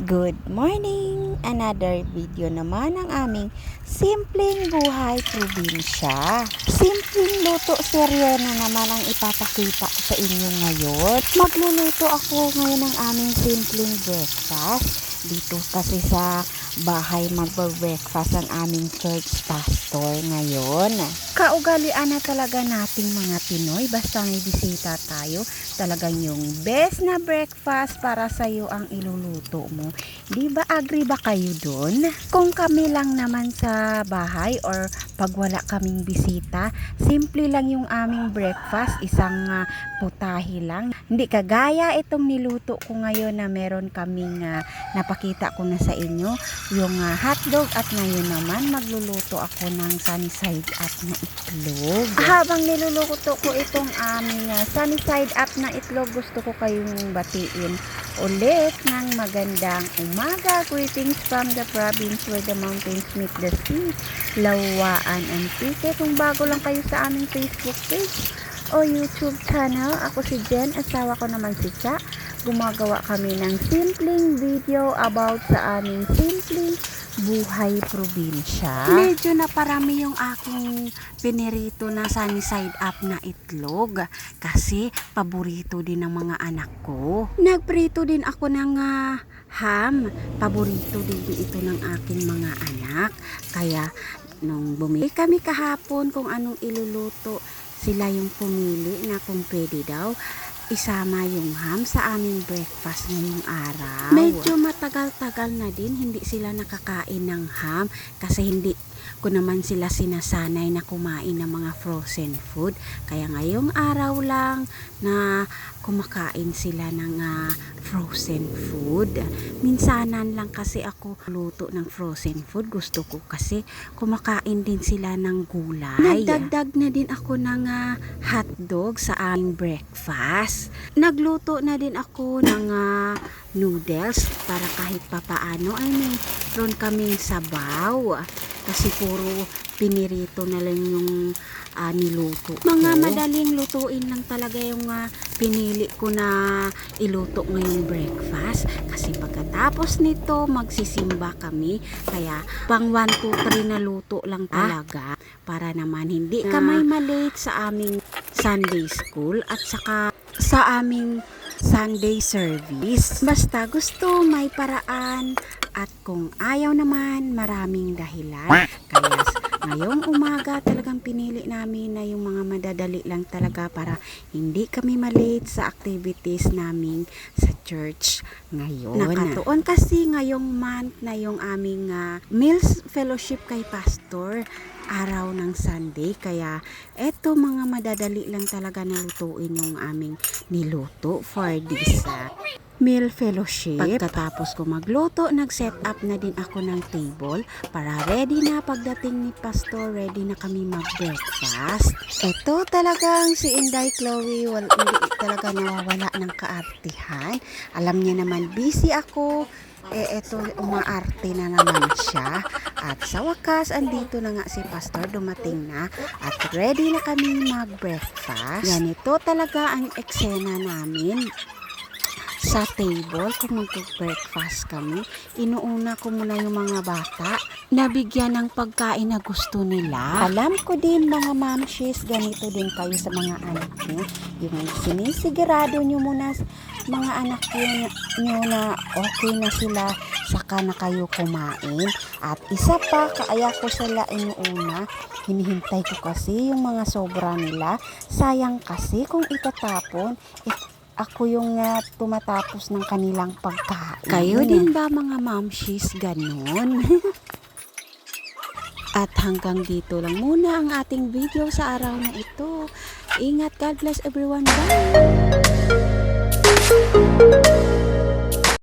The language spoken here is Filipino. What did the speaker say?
Good morning! Another video naman ang aming simpleng buhay probinsya. Simpleng luto serye na naman ang ipapakita ko sa inyo ngayon. Magluluto ako ngayon ng aming simpleng breakfast. Dito kasi sa bahay magbe-breakfast ang aming church pastor ngayon. Kaugalian na talaga nating mga Pinoy basta may bisita tayo. Talagang yung best na breakfast para sa'yo ang iluluto mo. Di ba agree ba kayo dun? Kung kami lang naman sa bahay or pag wala kaming bisita, simple lang yung aming breakfast, isang putahe lang. Hindi kagaya itong niluto ko ngayon na meron kaming napakita ko na sa inyo, yung hotdog, at ngayon naman magluluto ako ng sunny side up na itlog. Habang niluluto ko itong aming sunny side up na itlog, gusto ko kayong batiin ulit ng magandang umaga. Greetings from the province where the mountains meet the sea, Lawaan Antique. Kung bago lang kayo sa aming Facebook page o YouTube channel, ako si Jen, asawa ko naman si Cha. Gumagawa kami ng simpleng video about sa aming simpleng buhay probinsya. Medyo naparami yung aking pinirito na sunny side up na itlog kasi paborito din ng mga anak ko. Nagprito din ako ng ham. Paborito din ito ng aking mga anak. Kaya nung bumili kami kahapon kung anong iluluto, sila yung pumili na kung pwede daw isama yung ham sa aming breakfast ngayong araw. Medyo matagal-tagal na din hindi sila nakakain ng ham kasi hindi ko naman sila sinasanay na kumain ng mga frozen food. Kaya ngayong araw lang na kumakain sila ng frozen food. Minsanan lang kasi ako luto ng frozen food. Gusto ko kasi kumakain din sila ng gulay. Nagdagdag na din ako ng hotdog sa aming breakfast. Nagluto na din ako ng noodles para kahit papaano ay mayroon kaming sabaw. Kasi puro pinirito na lang yung niluto ko. Mga madaling lutuin lang talaga yung pinili ko na iluto ngayong breakfast. Kasi pagkatapos nito, magsisimba kami. Kaya pang 1, 2, 3 na luto lang talaga. Para naman hindi kami malate sa aming Sunday school at saka sa aming Sunday service. Basta gusto, may paraan. At kung ayaw naman, maraming dahilan. Kaya ngayong umaga talagang pinili namin na yung mga madadali lang talaga para hindi kami malate sa activities namin sa church ngayon. Nakatuon kasi ngayong month na yung aming meals fellowship kay pastor, araw ng Sunday. Kaya eto mga madadali lang talaga na lutuin yung aming niluto for this meal fellowship. Pagkatapos ko magluto, nag-set up na din ako ng table para ready na pagdating ni pastor, ready na kami mag-breakfast. Ito talagang si Inday Chloe, hindi talaga nawawala ng kaartihan. Alam niya naman busy ako. Eto umaarte na naman siya. At sa wakas, andito na nga si pastor, dumating na at ready na kami mag-breakfast. Ganito talaga ang eksena namin sa table kung mag-breakfast kami. Inuuna ko muna yung mga bata, nabigyan ng pagkain na gusto nila. Alam ko din mga mamshis, ganito din kayo sa mga anak nyo. Yung sinisigurado nyo muna mga anak nyo na okay na sila, saka na kayo kumain. At isa pa, kaya ko sila inuuna, hinihintay ko kasi yung mga sobra nila. Sayang kasi kung itatapon, ako yung tumatapos ng kanilang pagkain. Kayo din ba mga mamshis ganun? At hanggang dito lang muna ang ating video sa araw na ito. Ingat, God bless everyone. Bye!